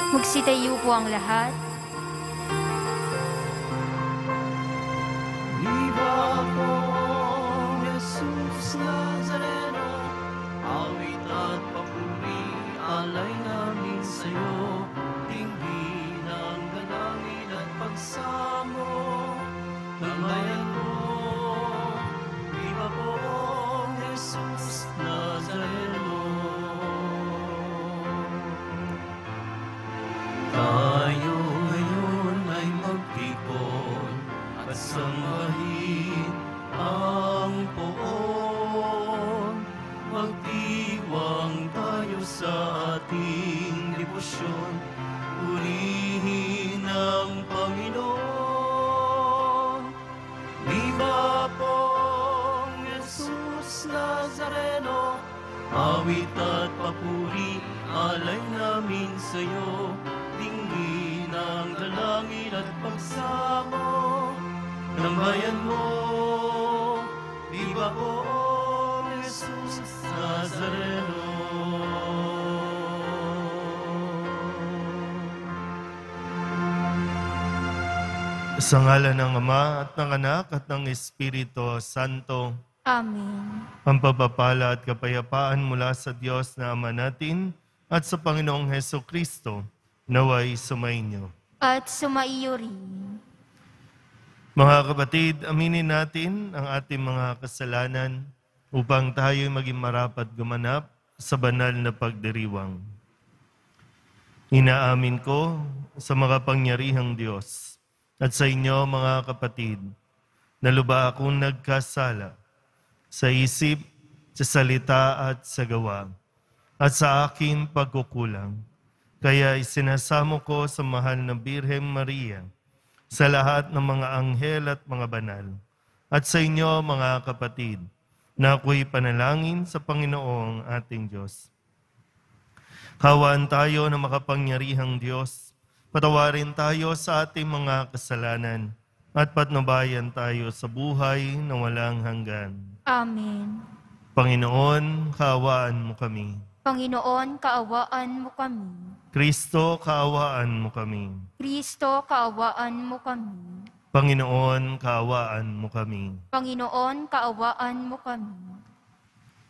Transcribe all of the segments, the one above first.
Magsitayo po ang lahat. Viva po, Jesus Nazareno, awit at papuri, alay namin sa'yo, tingin ang dalangin at pagsamo ng bayan mo. Viva po, Jesus Nazareno. Tayo ngayon ay magtipon at sambahin ang poon. Magdiwang tayo sa ating debosyon, purihin ang Panginoon. Viva po, Jesus Nazareno, awit at papuri, alay namin sa'yo, tingin ang dalangin at pagsamo ng bayan mo. Viva po, Jesus Nazareno. Sa ngalan ng Ama at ng Anak at ng Espiritu Santo, Amen. ang pagpapala at kapayapaan mula sa Diyos na Ama natin at sa Panginoong Hesukristo, naway sumainyo. At sumaiyo rin. Mga kapatid, aminin natin ang ating mga kasalanan upang tayo maging marapat gumanap sa banal na pagdiriwang. Inaamin ko sa makapangyarihang Diyos at sa inyo mga kapatid, na lubha akong nagkasala sa isip, sa salita at sa gawa, at sa aking pagkukulang. Kaya isinasamo ko sa mahal na Birhen Maria, sa lahat ng mga anghel at mga banal, at sa inyo mga kapatid, na ako'y panalangin sa Panginoong ating Diyos. Kawaan tayo ng makapangyarihang Diyos, patawarin tayo sa ating mga kasalanan, at patnubayan tayo sa buhay na walang hanggan. Amen. Panginoon, kaawaan mo kami. Panginoon, kaawaan mo kami. Kristo, kaawaan mo kami. Kristo, kaawaan mo kami. Panginoon, kaawaan mo kami. Panginoon, kaawaan mo kami.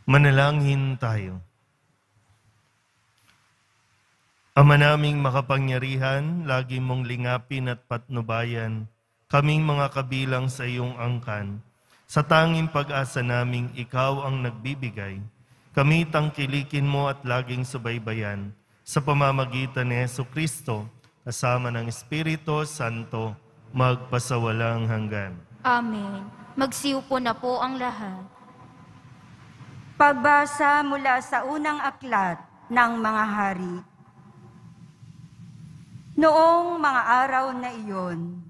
Manalangin tayo. Ama naming makapangyarihan, lagi mong lingapin at patnubayan kaming mga kabilang sa iyong angkan. Sa tanging pag-asa naming ikaw ang nagbibigay, kami tangkilikin mo at laging subaybayan sa pamamagitan ni Hesukristo, kasama ng Espiritu Santo, magpasawalang hanggan. Amen. Magsiupo na po ang lahat. Pagbasa mula sa unang aklat ng mga hari. Noong mga araw na iyon,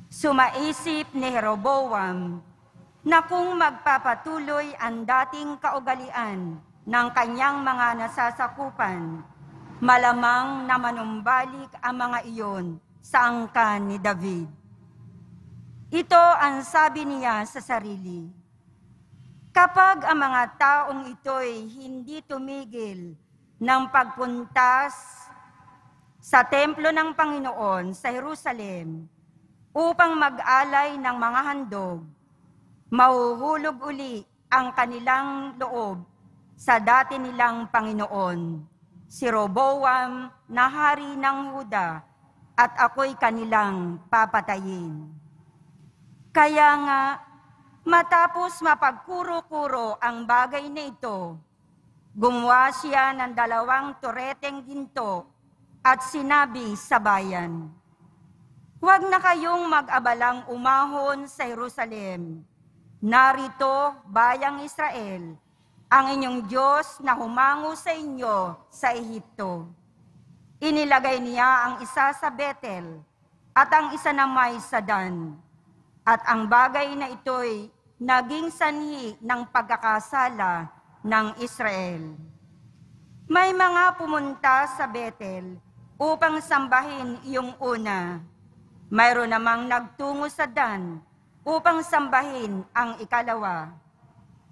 sumaisip ni Jeroboam na kung magpapatuloy ang dating kaugalian ng kanyang mga nasasakupan, malamang na manumbalik ang mga iyon sa angkan ni David. Ito ang sabi niya sa sarili: kapag ang mga taong ito'y hindi tumigil ng pagpuntas sa templo ng Panginoon sa Jerusalem upang mag-alay ng mga handog, mahuhulog uli ang kanilang loob sa dati nilang Panginoon, si Roboam na hari ng Huda, at ako'y kanilang papatayin. Kaya nga, matapos mapagkuro-kuro ang bagay na ito, gumawa siya ng 2 tureteng ginto at sinabi sa bayan, "Huwag na kayong mag-abalang umahon sa Jerusalem. Narito, bayang Israel, ang inyong Diyos na humango sa inyo sa Ehipto." Inilagay niya ang isa sa Betel at ang isa naman sa Dan. At ang bagay na ito'y naging sanhi ng pagkakasala ng Israel. May mga pumunta sa Betel upang sambahin iyong una. Mayroon namang nagtungo sa Dan upang sambahin ang ikalawa.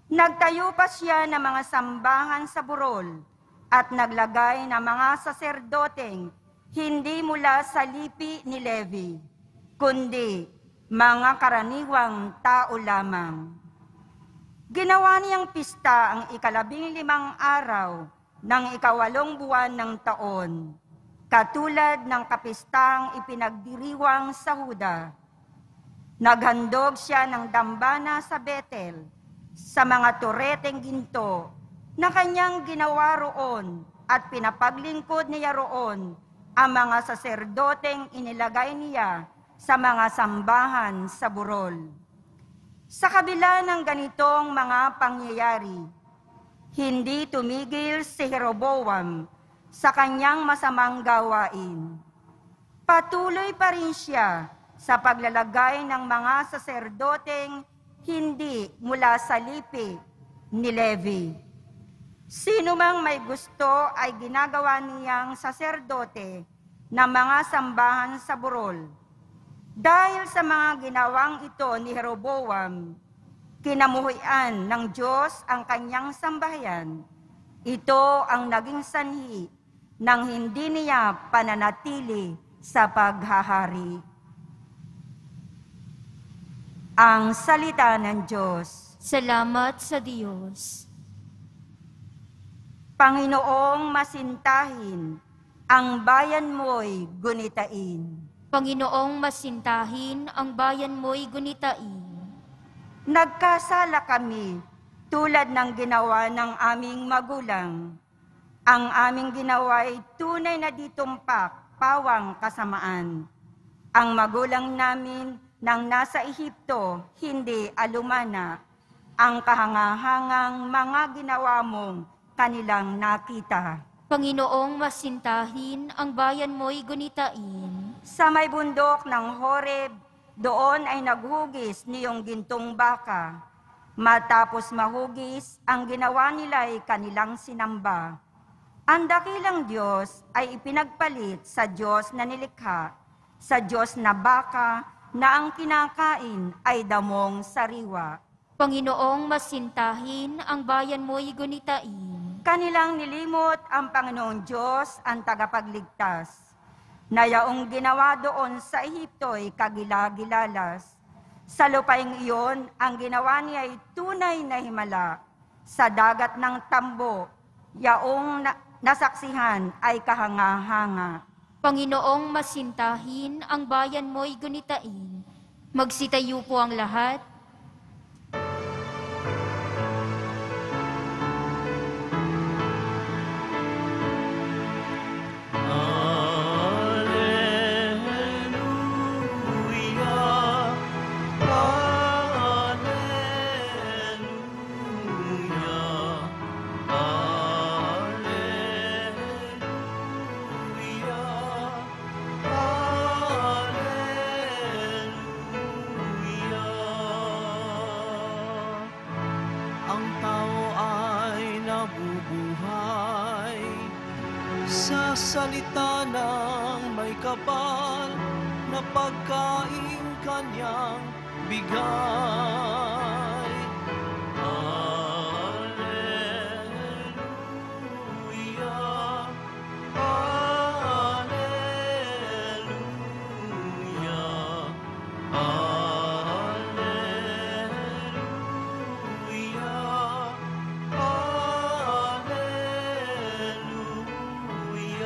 Nagtayo pa siya ng mga sambahan sa burol at naglagay ng mga saserdoteng hindi mula sa lipi ni Levi, kundi mga karaniwang tao lamang. Ginawa niyang pista ang 15 araw ng 8 buwan ng taon, katulad ng kapistang ipinagdiriwang sa Huda. Naghandog siya ng dambana sa Betel, sa mga tureteng ginto na kanyang ginawa roon at pinapaglingkod niya roon ang mga saserdoteng inilagay niya sa mga sambahan sa burol. Sa kabila ng ganitong mga pangyayari, hindi tumigil si Jeroboam sa kanyang masamang gawain. Patuloy pa rin siya sa paglalagay ng mga saserdoteng hindi mula sa lipi ni Levi. Sino mang may gusto ay ginagawa niyang saserdote ng mga sambahan sa burol. Dahil sa mga ginawang ito ni Jeroboam, kinamuhian ng Diyos ang kanyang sambahayan. Ito ang naging sanhi ng hindi niya pananatili sa paghahari. Ang salita ng Diyos. Salamat sa Diyos. Panginoong masintahin, ang bayan mo'y gunitain. Panginoong masintahin, ang bayan mo'y gunitain. Nagkasala kami tulad ng ginawa ng aming magulang. Ang aming ginawa ay tunay na ditumpak, pawang kasamaan. Ang magulang namin nang nasa Ehipto, hindi alumana. Ang kahangahangang mga ginawa mong kanilang nakita. Panginoong masintahin, ang bayan mo'y gunitain. Sa may bundok ng Horeb, doon ay naghugis niyong gintong baka. Matapos mahugis, ang ginawa nila ay kanilang sinamba. Ang dakilang Diyos ay ipinagpalit sa Diyos na nilikha, sa Diyos na baka na ang kinakain ay damong sariwa. Panginoong masintahin, ang bayan mo'y gunitain. Kanilang nilimot ang Panginoong Diyos, ang tagapagligtas, na yaong ginawa doon sa Ehipto'y kagilagilalas. Sa lupaing iyon, ang ginawa niya ay tunay na himala. Sa dagat ng tambo, yaong nasaksihan ay kahanga-hanga. Panginoong masintahin, ang bayan mo'y gunitain. Magsitayo po ang lahat. Sa salita ng may kapal na pagkain kanyang bigay. Alleluia, Alleluia,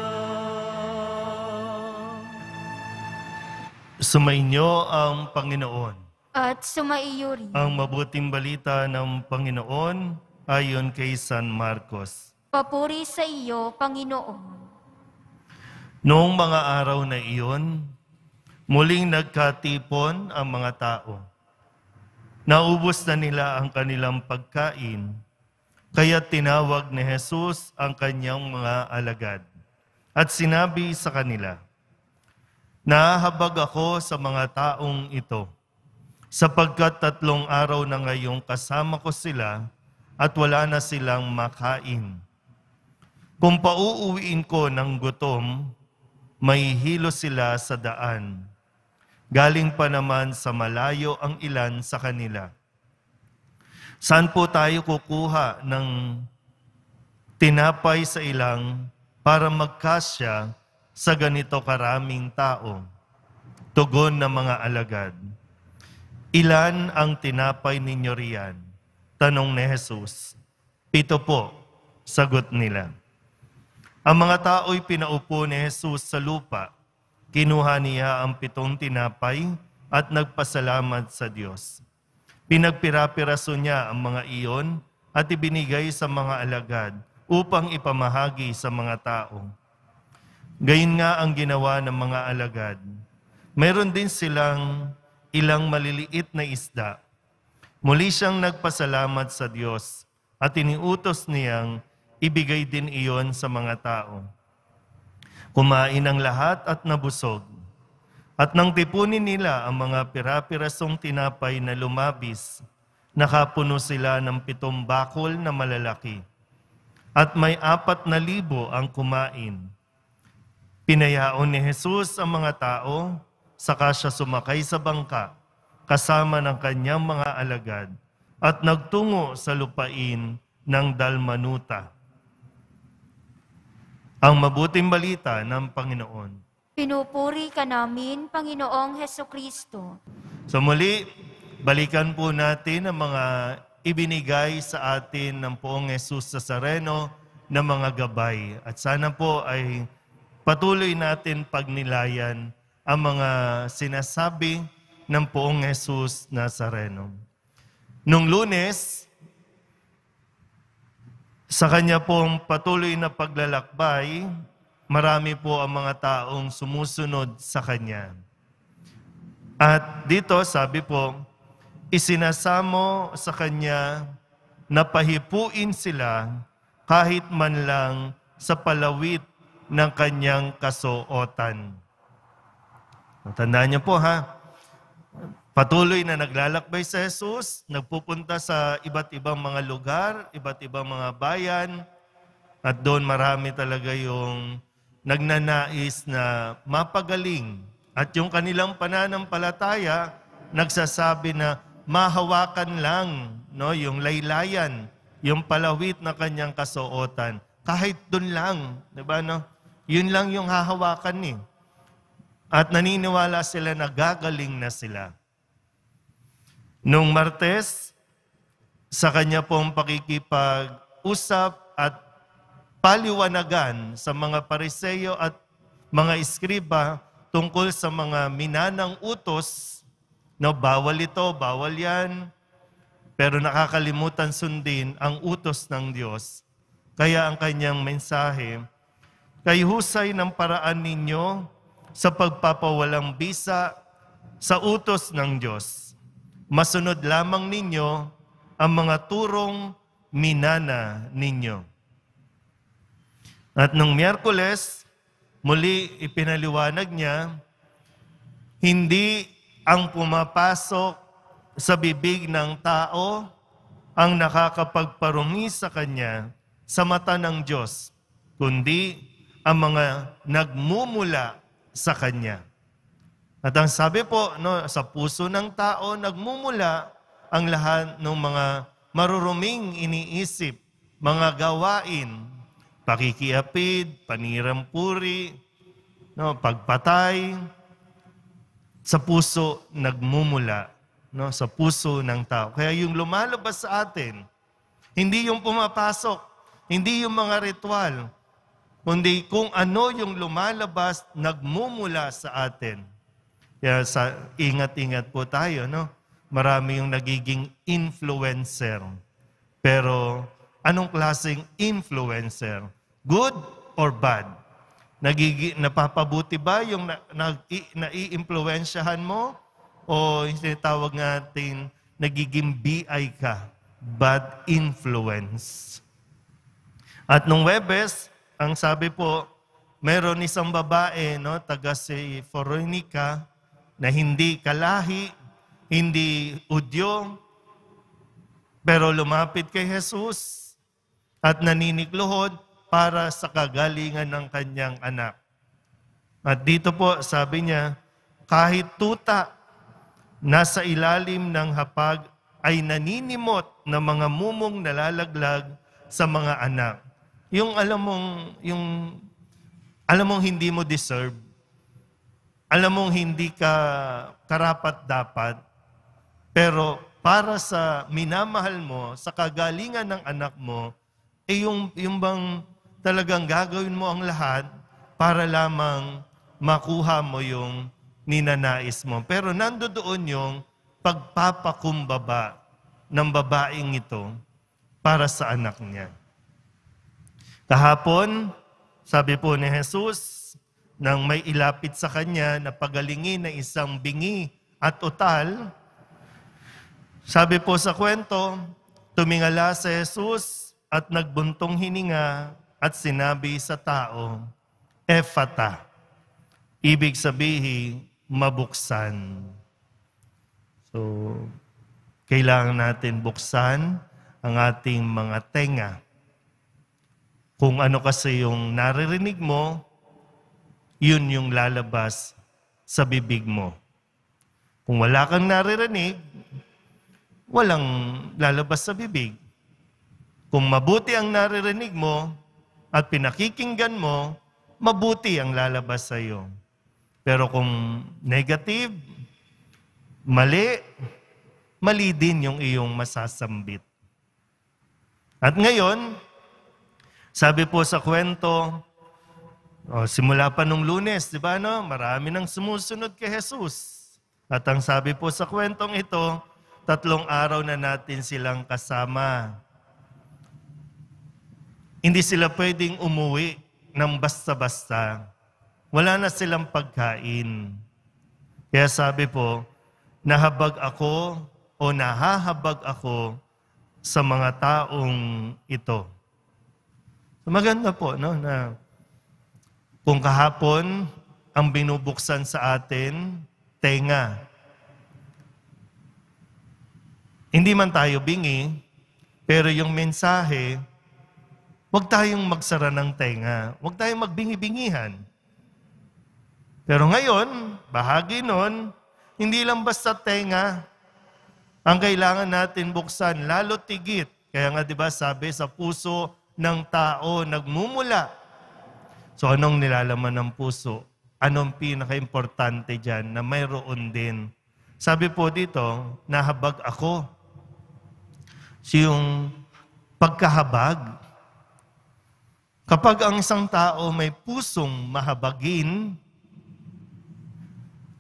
Sumainyo ang Panginoon. At sumaiyo rin. Ang mabuting balita ng Panginoon ayon kay San Marcos. Papuri sa iyo, Panginoon. Noong mga araw na iyon, muling nagkatipon ang mga tao. Naubos na nila ang kanilang pagkain, kaya tinawag ni Jesus ang kanyang mga alagad at sinabi sa kanila, "Nahahabag ako sa mga taong ito, sapagkat 3 araw na ngayong kasama ko sila at wala na silang makain. Kung pauuwiin ko ng gutom, may hilo sila sa daan. Galing pa naman sa malayo ang ilan sa kanila. Saan po tayo kukuha ng tinapay sa ilang para magkasya sa ganito karaming tao? Tugon ng mga alagad, ilan ang tinapay ninyo riyan? Tanong ni Jesus. 7 po, sagot nila. Ang mga tao'y pinaupo ni Jesus sa lupa. Kinuha niya ang 7 tinapay at nagpasalamat sa Diyos. Pinagpira-piraso niya ang mga iyon at ibinigay sa mga alagad upang ipamahagi sa mga tao. Gayon nga ang ginawa ng mga alagad. Meron din silang ilang maliliit na isda. Muli siyang nagpasalamat sa Diyos at iniutos niyang ibigay din iyon sa mga tao. Kumain ang lahat at nabusog. At nang tipunin nila ang mga pira-pirasong tinapay na lumabis, nakapuno sila ng 7 bakol na malalaki. At may 4,000 ang kumain. Pinayaon ni Jesus ang mga tao, saka siya sumakay sa bangka, kasama ng kanyang mga alagad, at nagtungo sa lupain ng Dalmanuta. Ang mabuting balita ng Panginoon. Pinupuri ka namin, Panginoong Hesukristo. So muli, balikan po natin ang mga ibinigay sa atin ng Poong Jesus Nazareno na mga gabay. At sana po ay patuloy natin pagnilayan ang mga sinasabi ng Poong Jesus Nazareno. Nung Lunes, sa kanya pong patuloy na paglalakbay, marami po ang mga taong sumusunod sa kanya. At dito, sabi po, isinasamo sa kanya na pahipuin sila kahit man lang sa palawit ng kanyang kasuotan. Tandaan niyo po ha, patuloy na naglalakbay sa Jesus, nagpupunta sa iba't ibang mga lugar, iba't ibang mga bayan, at doon marami talaga yung nagnanais na mapagaling. At yung kanilang pananampalataya, nagsasabi na mahawakan lang yung laylayan, yung palawit na kanyang kasuotan. Kahit doon lang, di ba? Yun lang yung hahawakan At naniniwala sila na gagaling na sila. Nung Martes, sa kanya pong pakikipag-usap at paliwanagan sa mga Pariseo at mga Iskriba tungkol sa mga minanang utos, bawal ito, bawal yan, pero nakakalimutan sundin ang utos ng Diyos. Kaya ang kanyang mensahe, kay husay ng paraan ninyo sa pagpapawalang bisa sa utos ng Diyos. Masunod lamang ninyo ang mga turong minana ninyo. At nung Miyerkules, muli ipinaliwanag niya, hindi ang pumapasok sa bibig ng tao ang nakakapagparumi sa kanya sa mata ng Diyos, kundi ang mga nagmumula sa kanya. At ang sabi po, sa puso ng tao, nagmumula ang lahat ng mga maruruming iniisip, mga gawain, pakikiapid, panirampuri, pagpatay, sa puso nagmumula, sa puso ng tao. Kaya yung lumalabas sa atin, hindi yung pumapasok, hindi yung mga ritual, kundi kung ano yung lumalabas, nagmumula sa atin. Kaya ingat-ingat po tayo, Marami yung nagiging influencer. Pero anong klaseng influencer? Good or bad? Napapabuti ba yung nai-impluensyahan mo? O yung tinatawag natin, nagiging BI ka? Bad influence. At nung Webes, ang sabi po, meron isang babae, taga si Foronica, na hindi kalahi, hindi Udyo, pero lumapit kay Jesus at naninikluhod para sa kagalingan ng kanyang anak. At dito po, sabi niya, kahit tuta nasa ilalim ng hapag ay naninimot na mga mumong nalalaglag sa mga anak. Yung alam mong, yung alam mong hindi mo deserve, alam mong hindi ka karapat-dapat, pero para sa minamahal mo, sa kagalingan ng anak mo, yung bang talagang gagawin mo ang lahat para lamang makuha mo yung ninanais mo. Pero nandoon yung pagpapakumbaba ng babaeng ito para sa anak niya. Kahapon, sabi po ni Jesus, nang may ilapit sa kanya na pagalingin ng isang bingi at utal, sabi po sa kwento, tumingala si Jesus at nagbuntong hininga at sinabi sa tao, Ephata, ibig sabihin, mabuksan. So, kailangan natin buksan ang ating mga tenga. Kung ano kasi yung naririnig mo, yun yung lalabas sa bibig mo. Kung wala kang naririnig, walang lalabas sa bibig. Kung mabuti ang naririnig mo at pinakikinggan mo, mabuti ang lalabas sa iyo. Pero kung negative, mali, mali din yung iyong masasambit. At ngayon, sabi po sa kwento, simula pa nung Lunes, di ba no? Marami nang sumusunod kay Jesus. At ang sabi po sa kwentong ito, 3 araw na natin silang kasama. Hindi sila pwedeng umuwi ng basta-basta. Wala na silang pagkain. Kaya sabi po, nahabag ako o nahahabag ako sa mga taong ito. So maganda po, no, na kung kahapon ang binubuksan sa atin, tenga. Hindi man tayo bingi, pero yung mensahe, huwag tayong magsara ng tenga. Huwag tayong magbingi-bingihan. Pero ngayon, bahagi nun, hindi lang basta tenga ang kailangan natin buksan, lalo tigit. Kaya nga, di ba, sabi sa puso ng tao nagmumula. So anong nilalaman ng puso? Anong pinaka-importante dyan na mayroon din? Sabi po dito, nahabag ako. So yung pagkahabag. Kapag ang isang tao may pusong mahabagin,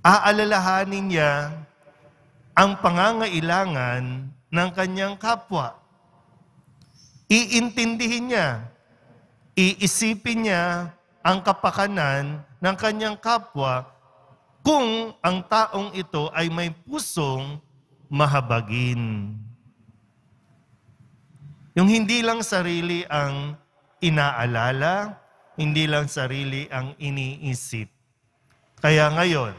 aalalahanin niya ang pangangailangan ng kanyang kapwa. Iintindihin niya, iisipin niya ang kapakanan ng kanyang kapwa kung ang taong ito ay may pusong mahabagin. Yung hindi lang sarili ang inaalala, hindi lang sarili ang iniisip. Kaya ngayon,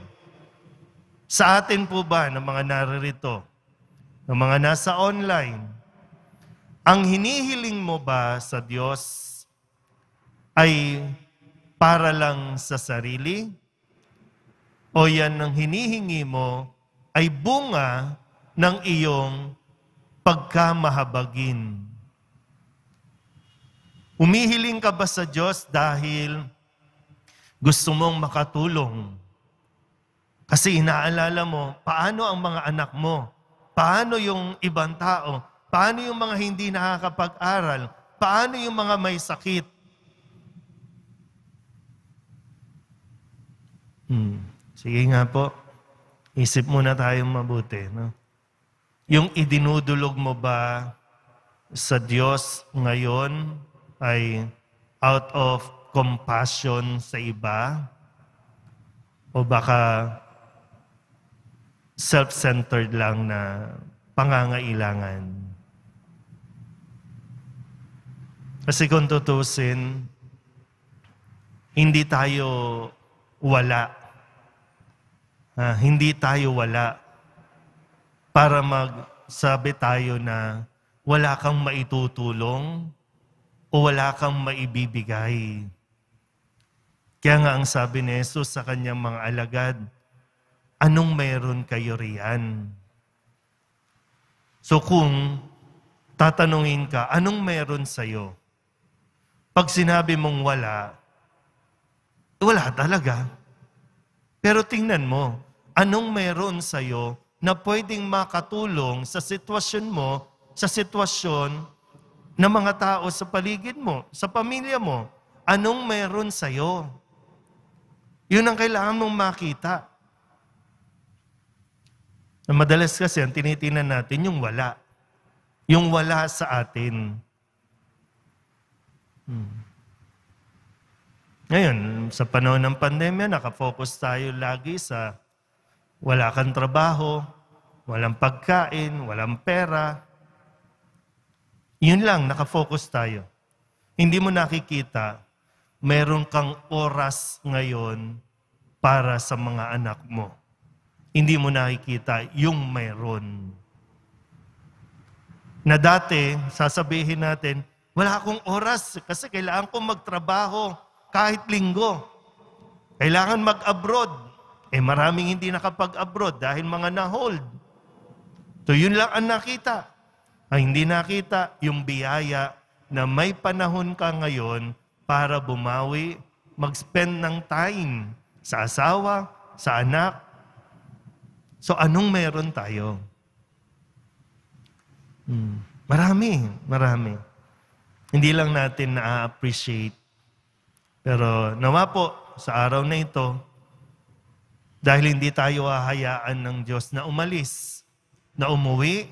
sa atin po ba ng mga naririto, ng mga nasa online, ang hinihiling mo ba sa Diyos ay para lang sa sarili? O yan ang hinihingi mo ay bunga ng iyong pagkamahabagin? Umihiling ka ba sa Diyos dahil gusto mong makatulong? Kasi inaalala mo, paano ang mga anak mo? Paano yung ibang tao? Paano yung mga hindi nakakapag-aral? Paano yung mga may sakit? Sige nga po, isip muna tayong mabuti. No? Yung idinudulog mo ba sa Diyos ngayon ay out of compassion sa iba? O baka self-centered lang na pangangailangan? Kasi kung tutusin, hindi tayo wala. Hindi tayo wala para magsabi tayo na wala kang maitutulong o wala kang maibibigay. Kaya nga ang sabi ni Jesus sa kanyang mga alagad, anong meron kayo riyan? So kung tatanungin ka, anong meron sa'yo? Pag sinabi mong wala, Wala talaga. Pero tingnan mo, anong meron sa'yo na pwedeng makatulong sa sitwasyon mo, sa sitwasyon ng mga tao sa paligid mo, sa pamilya mo? Anong meron sa'yo? Yun ang kailangan mong makita. Madalas kasi ang tinitingnan natin yung wala. Yung wala sa atin. Ngayon, sa panahon ng pandemya, nakafocus tayo lagi sa wala kang trabaho, walang pagkain, walang pera. Yun lang, nakafocus tayo. Hindi mo nakikita, meron kang oras ngayon para sa mga anak mo. Hindi mo nakikita yung meron. Na dati, sasabihin natin, wala akong oras kasi kailangan kong magtrabaho kahit linggo. Kailangan mag-abroad. Maraming hindi nakapag-abroad dahil mga na-hold. So yun lang ang nakita. Ang hindi nakita, yung biyaya na may panahon ka ngayon para bumawi, mag-spend ng time sa asawa, sa anak. So anong meron tayo? Marami. Hindi lang natin na-appreciate. Pero nawa po, sa araw na ito, dahil hindi tayo hahayaan ng Diyos na umalis, na umuwi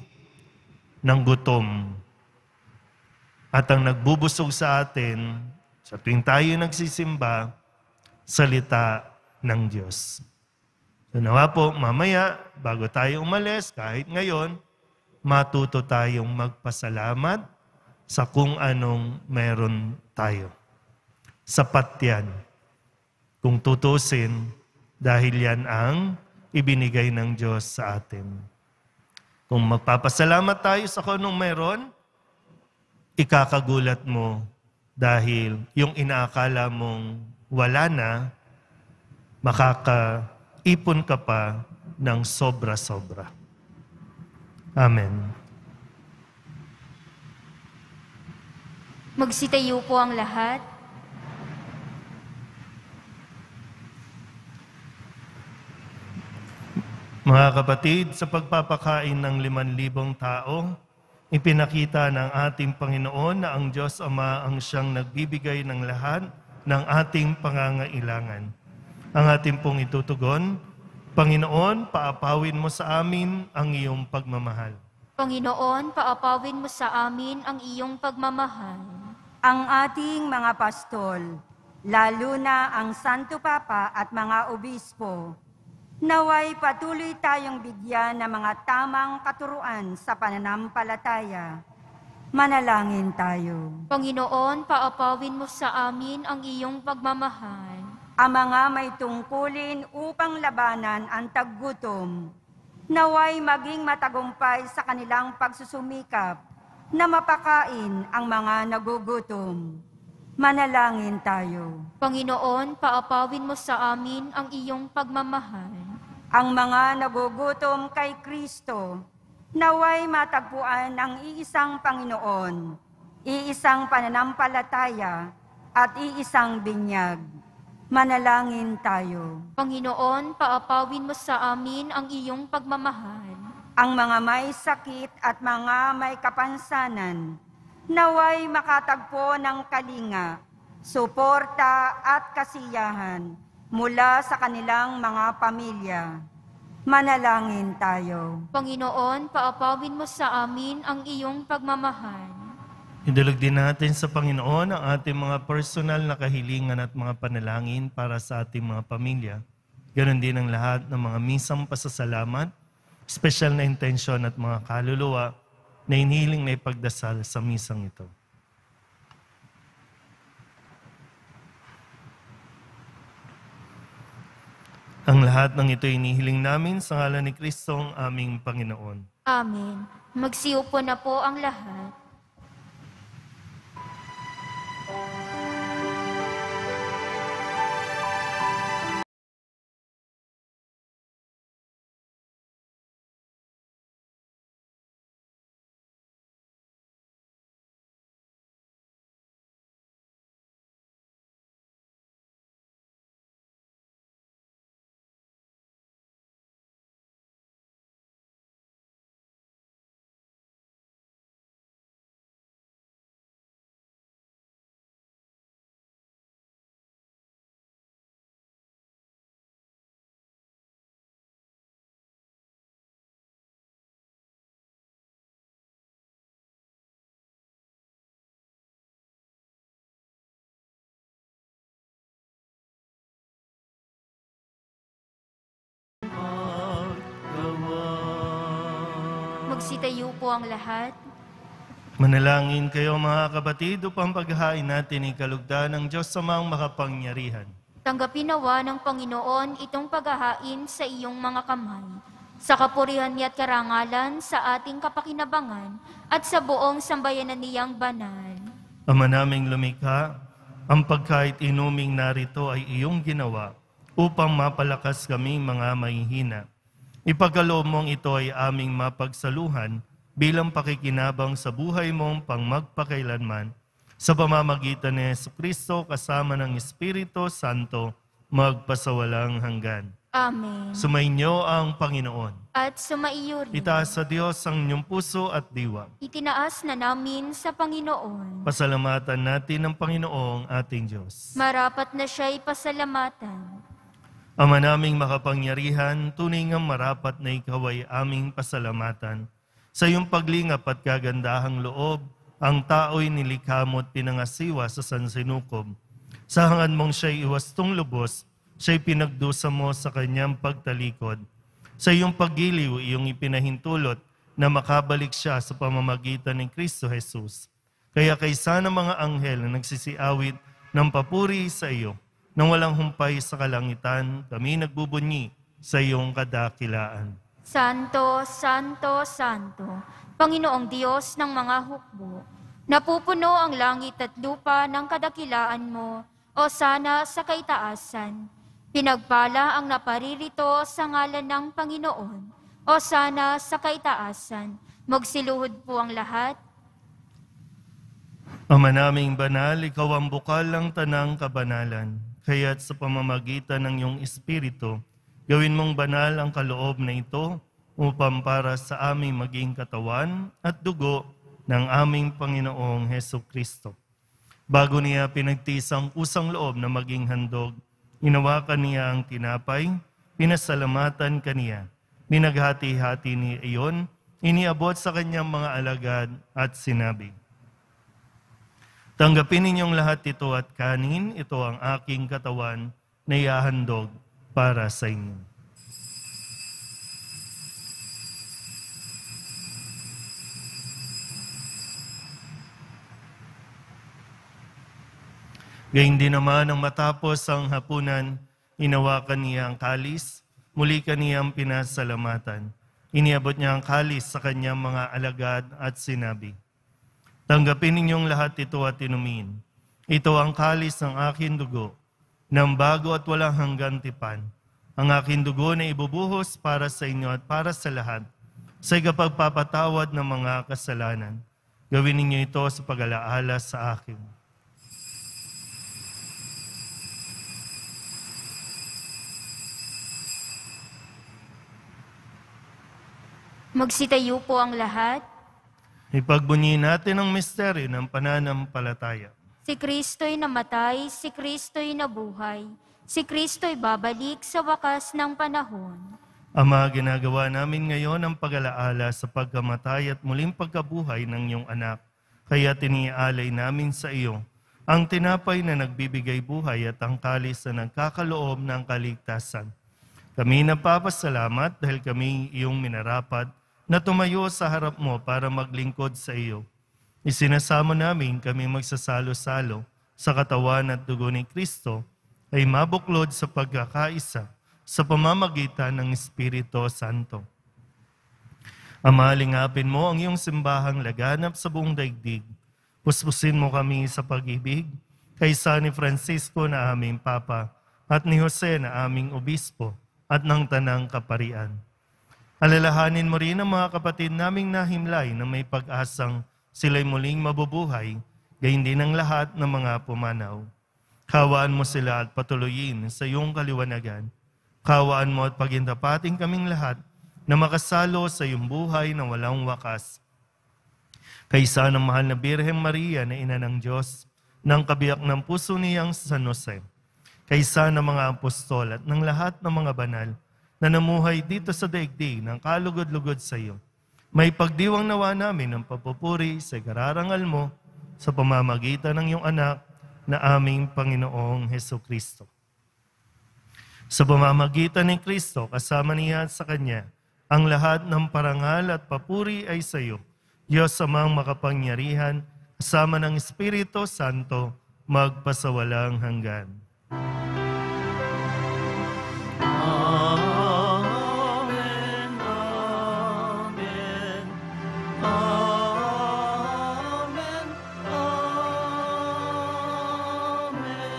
ng gutom. At ang nagbubusog sa atin, sa tuwing tayo nagsisimba, salita ng Diyos. So nawa po, mamaya, bago tayo umalis, kahit ngayon, matuto tayong magpasalamat sa kung anong meron tayo. Sapat yan. Kung tutusin, dahil yan ang ibinigay ng Diyos sa atin. Kung magpapasalamat tayo sa kung anong meron, ikakagulat mo dahil yung inaakala mong wala na, makakaipon ka pa ng sobra-sobra. Amen. Magsitayo po ang lahat. Mga kapatid, sa pagpapakain ng 5,000 tao, ipinakita ng ating Panginoon na ang Diyos Ama ang siyang nagbibigay ng lahat ng ating pangangailangan. Ang ating pong itutugon, Panginoon, paapawin mo sa amin ang iyong pagmamahal. Panginoon, paapawin mo sa amin ang iyong pagmamahal. Ang ating mga pastol, lalo na ang Santo Papa at mga obispo, naway patuloy tayong bigyan ng mga tamang katuruan sa pananampalataya. Manalangin tayo. Panginoon, paapawin mo sa amin ang iyong pagmamahal. Ang mga may tungkulin upang labanan ang taggutom, naway maging matagumpay sa kanilang pagsusumikap na mapakain ang mga nagugutom. Manalangin tayo. Panginoon, paapawin mo sa amin ang iyong pagmamahal. Ang mga nagugutom kay Kristo, naway matagpuan ang iisang Panginoon, iisang pananampalataya, at iisang binyag. Manalangin tayo. Panginoon, paapawin mo sa amin ang iyong pagmamahal. Ang mga may sakit at mga may kapansanan, naway makatagpo ng kalinga, suporta at kasiyahan mula sa kanilang mga pamilya. Manalangin tayo. Panginoon, paapawin mo sa amin ang iyong pagmamahal. Idulog din natin sa Panginoon ang ating mga personal na kahilingan at mga panalangin para sa ating mga pamilya. Ganon din ang lahat ng mga misang pasasalamat, special na intensyon at mga kaluluwa na inihiling na ipagdasal sa misang ito. Ang lahat ng ito inihiling namin sa ngalan ni Kristo ang aming Panginoon. Amen. Magsiupo na po ang lahat. Magsitayo po ang lahat. Manalangin kayo mga kapatid upang paghahain natin ikalugdan ng Diyos Amang makapangyarihan. Tanggapin nawa ng Panginoon itong paghahain sa iyong mga kamay, sa kapurihan niya at karangalan sa ating kapakinabangan at sa buong sambayanan niyang banal. Ama naming lumikha, ang pagkait inuming narito ay iyong ginawa upang mapalakas kami mga mahihina. Ipagkaloob mong ito ay aming mapagsaluhan bilang pakikinabang sa buhay mong pangmagpakailanman sa pamamagitan ni Jesucristo kasama ng Espiritu Santo magpasawalang hanggan. Amen. Sumainyo ang Panginoon. At sumaiyo rin. Itaas sa Diyos ang inyong puso at diwa. Itinaas na namin sa Panginoon. Pasalamatan natin ang Panginoong ating Diyos. Marapat na siya'y pasalamatan. Ama naming makapangyarihan, tunay ngang marapat na ikaw ay aming pasalamatan. Sa iyong paglingap at kagandahang loob, ang tao'y nilikha mo at pinangasiwa sa sansinukob. Sa hangad mong siya'y iwastong lubos, siya'y pinagdusa mo sa kanyang pagtalikod. Sa iyong paggiliw, iyong ipinahintulot na makabalik siya sa pamamagitan ni Kristo Jesus. Kaya kaysa ng mga anghel na nagsisiawit ng papuri sa iyo, nang walang humpay sa kalangitan, kami nagbubunyi sa iyong kadakilaan. Santo, Santo, Santo, Panginoong Diyos ng mga hukbo, napupuno ang langit at lupa ng kadakilaan mo, o sana sa kaitaasan. Pinagpala ang naparirito sa ngalan ng Panginoon, o sana sa kaitaasan. Magsiluhod po ang lahat. Ama naming banal, ikaw ang bukal ng tanang kabanalan. Kaya't sa pamamagitan ng iyong Espiritu, gawin mong banal ang kaloob na ito upang para sa aming maging katawan at dugo ng aming Panginoong Hesukristo. Bago niya pinagtiis ang kusang loob na maging handog, inawakan niya ang tinapay, pinasalamatan kaniya, binaghati-hati niya iyon, iniabot sa kanyang mga alagad at sinabi, "Tanggapin ninyong lahat ito at kanin, ito ang aking katawan na ihahandog para sa inyo." Gayun din naman nang matapos ang hapunan, inawakan niya ang kalis, muli kaniyang pinasalamatan. Iniabot niya ang kalis sa kanyang mga alagad at sinabi, "Tanggapin ninyong lahat ito at inumin. Ito ang kalis ng aking dugo, ng bago at walang hanggang tipan. Ang aking dugo na ibubuhos para sa inyo at para sa lahat, sa ikapagpapatawad ng mga kasalanan. Gawin ninyo ito sa pag-alaala sa akin." Magsitayo po ang lahat. Ipagbunyi natin ang misteryo ng pananampalataya. Si Kristo'y namatay, si Kristo'y nabuhay, si Kristo'y babalik sa wakas ng panahon. Ama, ginagawa namin ngayon ang pag-alaala sa pagkamatay at muling pagkabuhay ng iyong anak. Kaya tiniaalay namin sa iyo ang tinapay na nagbibigay buhay at ang kalis na nagkakaloob ng kaligtasan. Kami nagpapasalamat dahil kami iyong minarapat na tumayo sa harap mo para maglingkod sa iyo. Isinasamo namin kami magsasalo-salo sa katawan at dugo ni Kristo ay mabuklod sa pagkakaisa sa pamamagitan ng Espiritu Santo. Ama, lingapin mo ang iyong simbahang laganap sa buong daigdig. Puspusin mo kami sa pag-ibig kaysa ni Francisco na aming Papa at ni Jose na aming Obispo at ng Tanang Kaparian. Alalahanin mo rin ang mga kapatid naming nahimlay na may pag-asang sila'y muling mabubuhay, gayon din ang lahat ng mga pumanaw. Kawaan mo sila at patuloyin sa iyong kaliwanagan. Kawaan mo at pagindapating kaming lahat na makasalo sa iyong buhay na walang wakas. Kaysa ng mahal na Birhen Maria na ina ng Diyos, ng kabiyak ng puso niyang San Jose, kaysa ng mga apostol at ng lahat ng mga banal, na namuhay dito sa daigdig ng kalugod-lugod sa iyo. May pagdiwang nawa namin ng papupuri sa kararangal mo sa pamamagitan ng iyong anak na aming Panginoong Hesukristo. Sa pamamagitan ni Kristo, kasama niya at sa Kanya, Ang lahat ng parangal at papuri ay sa iyo, Diyos amang makapangyarihan, kasama ng Espiritu Santo, magpasawalang hanggan. Amen, amen, amen, amen.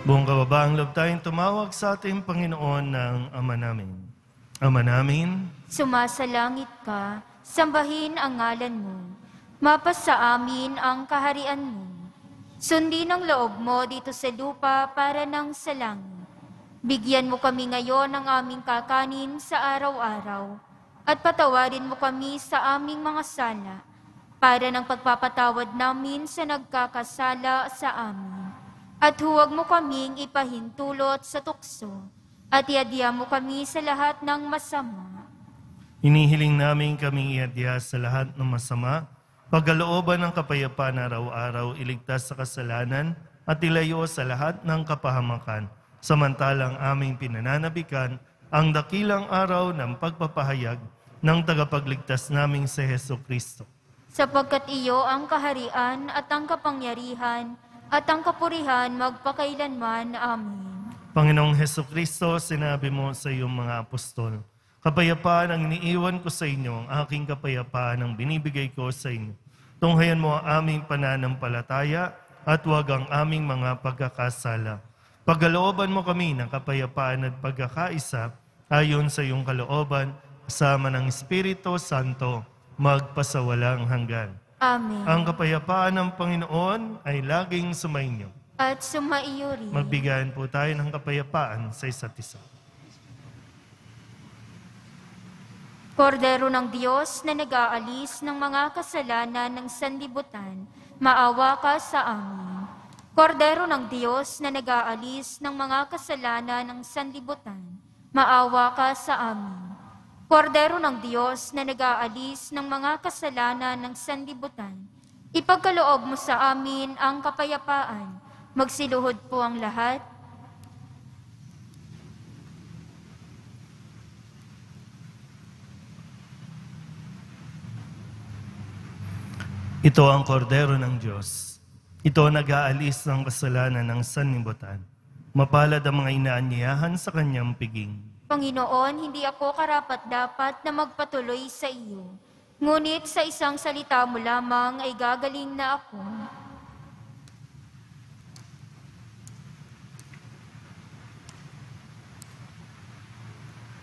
Buong kababaang loob tayong tumawag sa ating Panginoon ng Ama namin. Ama namin, Sumasalangit ka, sambahin ang ngalan mo. Mapasa amin ang kaharian mo. Sundin ang loob mo dito sa lupa para nang sa langit. Bigyan mo kami ngayon ng aming kakanin sa araw-araw. At patawarin mo kami sa aming mga sala, para ng pagpapatawad namin sa nagkakasala sa amin. At huwag mo kaming ipahintulot sa tukso, at iadya mo kami sa lahat ng masama. hinihiling namin kaming iadya sa lahat ng masama, pagkalooban ng kapayapaan araw-araw, iligtas sa kasalanan, at ilayo sa lahat ng kapahamakan, samantalang aming pinananabikan ang dakilang araw ng pagpapahayag ng tagapagligtas naming si Jesucristo. Sapagkat iyo ang kaharian at ang kapangyarihan at ang kapurihan magpakailanman. Amen. Panginoong Jesucristo, sinabi mo sa iyong mga apostol, kapayapaan ang iniiwan ko sa inyo, ang aking kapayapaan ang binibigay ko sa inyo. Tunghayan mo ang aming pananampalataya at huwag ang aming mga pagkakasala. Pagkalooban mo kami ng kapayapaan at pagkakaisa ayon sa iyong kalooban, kasama ng Espiritu Santo, magpasawalang hanggan. Amen. Ang kapayapaan ng Panginoon ay laging sumainyo. At sumaiyo rin. Magbigayan po tayo ng kapayapaan sa isa't isa. Kordero ng Diyos na nag-aalis ng mga kasalanan ng sanlibutan, maawa ka sa amin. Kordero ng Diyos na nag-aalis ng mga kasalanan ng sanlibutan, maawa ka sa amin. Kordero ng Diyos na nag-aalis ng mga kasalanan ng sanlibutan, ipagkaloob mo sa amin ang kapayapaan. Magsiluhod po ang lahat. Ito ang kordero ng Diyos. Ito ang nag-aalis ng kasalanan ng sanlibutan. Mapalad ang mga inaanyayahan sa kanyang piging. Panginoon, hindi ako karapat-dapat na magpatuloy sa iyo. Ngunit sa isang salita mo lamang ay gagaling na ako.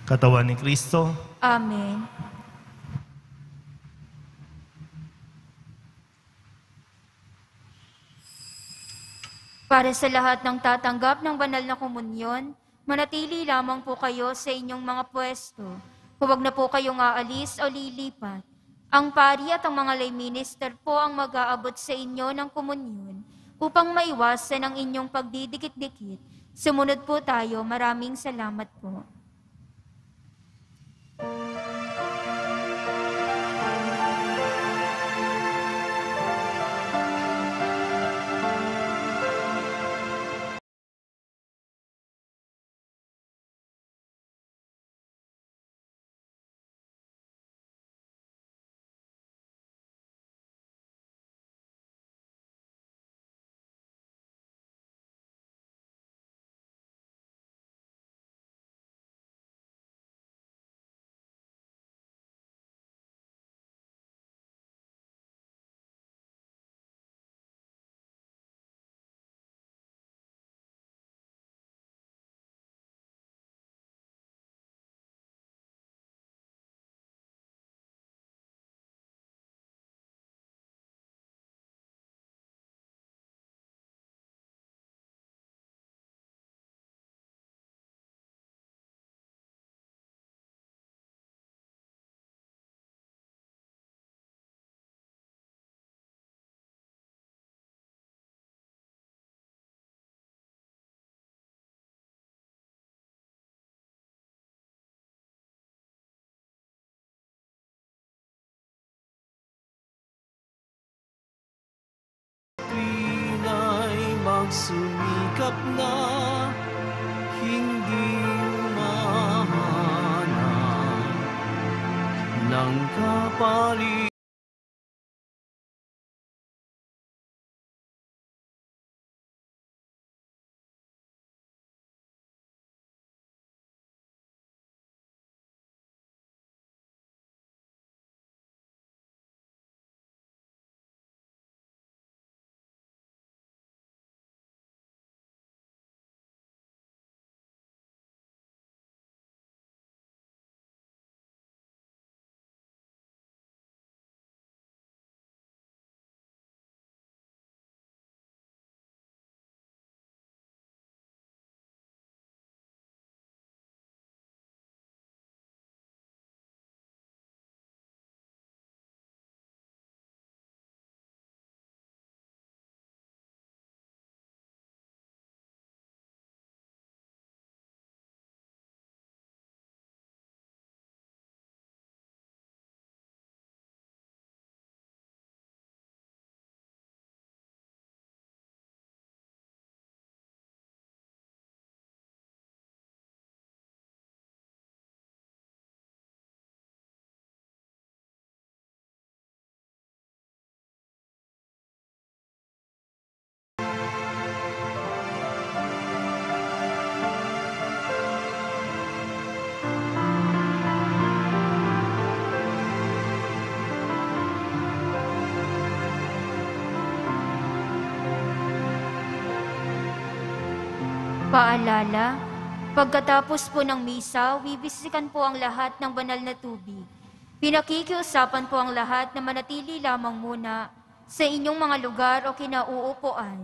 Katawan ni Kristo, Amen. Para sa lahat ng tatanggap ng banal na komunyon, manatili lamang po kayo sa inyong mga pwesto. Huwag na po kayong aalis o lilipat. Ang pari at ang mga lay minister po ang mag-aabot sa inyo ng komunyon upang maiwasan ang inyong pagdidikit-dikit. Sumunod po tayo. Maraming salamat po. Pinay magsumikap na, hindi umahal. pali. Paalala, pagkatapos po ng misa, bibisikan po ang lahat ng banal na tubig. Pinakikiusapan po ang lahat na manatili lamang muna sa inyong mga lugar o kinauupuan.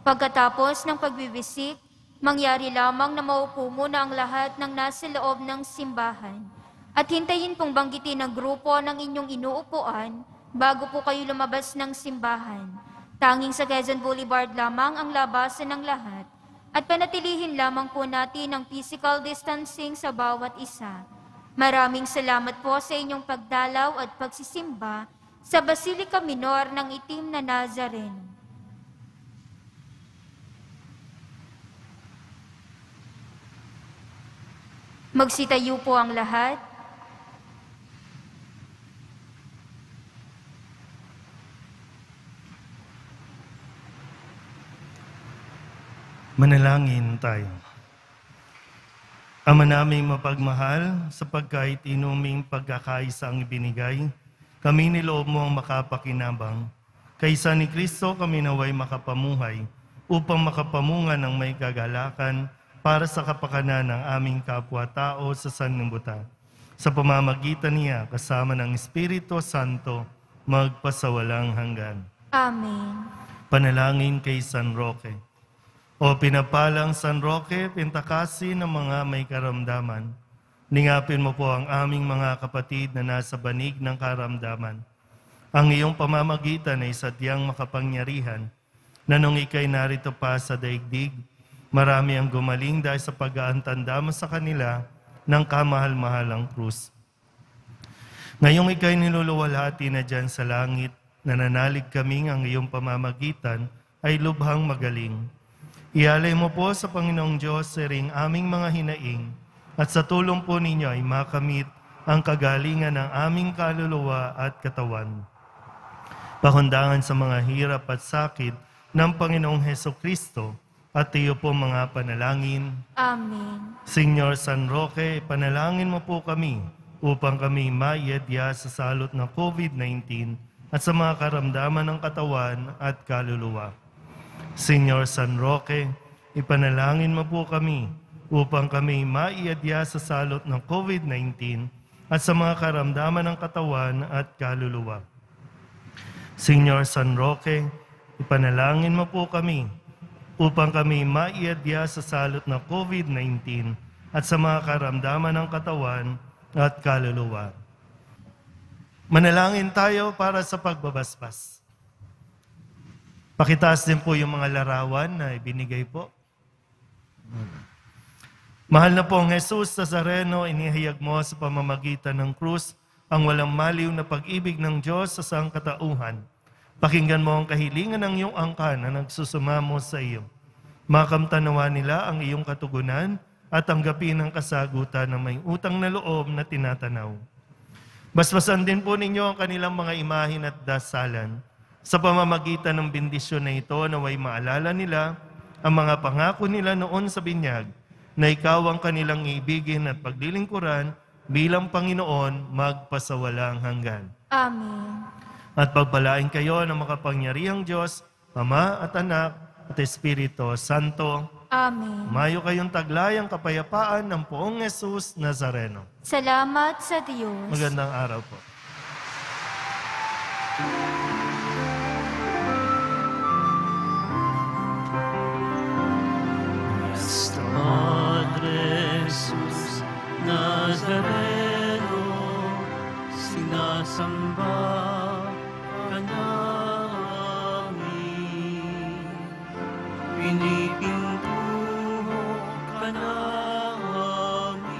Pagkatapos ng pagbibisik, mangyari lamang na maupo muna ang lahat ng nasa loob ng simbahan. At hintayin pong banggitin ang grupo ng inyong inuupuan bago po kayo lumabas ng simbahan. Tanging sa Quezon Boulevard lamang ang labasan ng lahat. At panatilihin lamang po natin ang physical distancing sa bawat isa. Maraming salamat po sa inyong pagdalaw at pagsisimba sa Basilica Minor ng Itim na Nazareno. Magsitayo po ang lahat. Manalangin tayo. Ama naming mapagmahal, sa pagkait inuming pagkakaisa ang ibinigay, kami niloob mo ang makapakinabang. Kaysa ni Kristo kami naway makapamuhay, upang makapamunga ng may kagalakan para sa kapakanan ng aming kapwa-tao sa sanlibutan. Sa pamamagitan niya, kasama ng Espiritu Santo, magpasawalang hanggan. Amen. Panalangin kay San Roque. O pinapalang San Roque, pintakasi ng mga may karamdaman, ningapin mo po ang aming mga kapatid na nasa banig ng karamdaman. Ang iyong pamamagitan ay sadyang makapangyarihan, na nung ikay narito pa sa daigdig, marami ang gumaling dahil sa pag-aantanda mo sa kanila ng kamahal-mahalang krus. Ngayong ikay niluluwalhati na dyan sa langit, nananalig kaming ang iyong pamamagitan ay lubhang magaling. Ialay mo po sa Panginoong Diyos sa ring aming mga hinaing at sa tulong po ninyo ay makamit ang kagalingan ng aming kaluluwa at katawan. Pakundangan sa mga hirap at sakit ng Panginoong Hesukristo at iyo po mga panalangin. Amen. Señor San Roque, panalangin mo po kami upang kami maiadya sa salot ng COVID-19 at sa mga karamdaman ng katawan at kaluluwa. Señor San Roque, ipanalangin mo po kami upang kami maiadya sa salot ng COVID-19 at sa mga karamdaman ng katawan at kaluluwa. Señor San Roque, ipanalangin mo po kami upang kami maiadya sa salot ng COVID-19 at sa mga karamdaman ng katawan at kaluluwa. Manalangin tayo para sa pagbabasbas. Pakitaas din po yung mga larawan na ibinigay po. Mahal na pong Jesus Nazareno, inihayag mo sa pamamagitan ng krus ang walang maliw na pag-ibig ng Diyos sa sangkatauhan. Pakinggan mo ang kahilingan ng iyong angkan na nagsusumamo sa iyo. Makamtanawa nila ang iyong katugunan at tanggapin ang kasagutan ng may utang na loob na tinatanaw. Basbasan din po ninyo ang kanilang mga imahin at dasalan. Sa pamamagitan ng bendisyon na ito, naway maalala nila ang mga pangako nila noon sa binyag, na ikaw ang kanilang iibigin at paglilingkuran bilang Panginoon magpasawalang hanggan. Amen. At pagpalain kayo ng makapangyarihang Diyos, Ama at Anak at Espiritu Santo. Amen. Mayo kayong taglayang kapayapaan ng Poong Jesus Nazareno. Salamat sa Diyos. Magandang araw po. Padre Jesus Nazareno, sinasamba ka namin. Pinipintuho ka namin.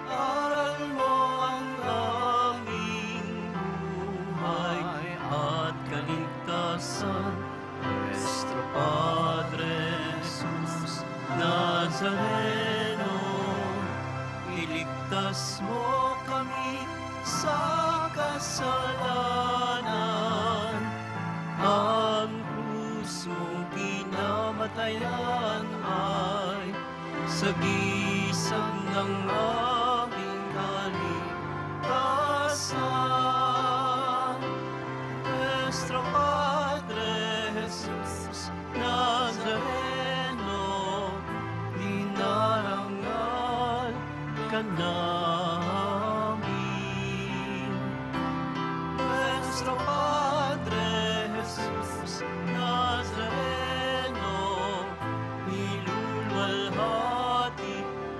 Aral mo ang aming buhay at kaligtasan. Nuestro Padre Jesus Nazareno, iligtas mo kami sa kasalanan. Ang krus mong pinamatayan ay sagisag ng aming kaligtasan. Nuestro Padre Jesus Nazareno, dinarangal ka namin. Nuestro Padre Jesus Nazareno, niluluwalhati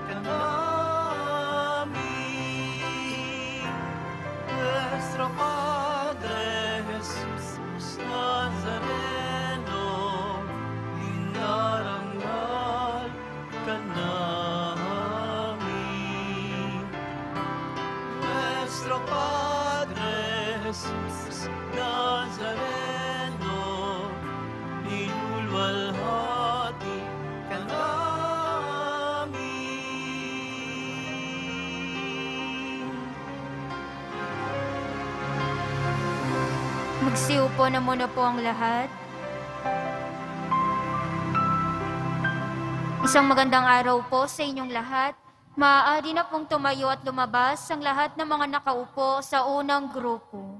ka namin. Nuestro Padre Jesus Nazareno, dinarangal ka namin. Nuestro Padre Jesus Nazareno, niluluwalhati ka namin. Magsiupo na muna po ang lahat. Isang magandang araw po sa inyong lahat. Maaari na pong tumayo at lumabas ang lahat ng mga nakaupo sa unang grupo.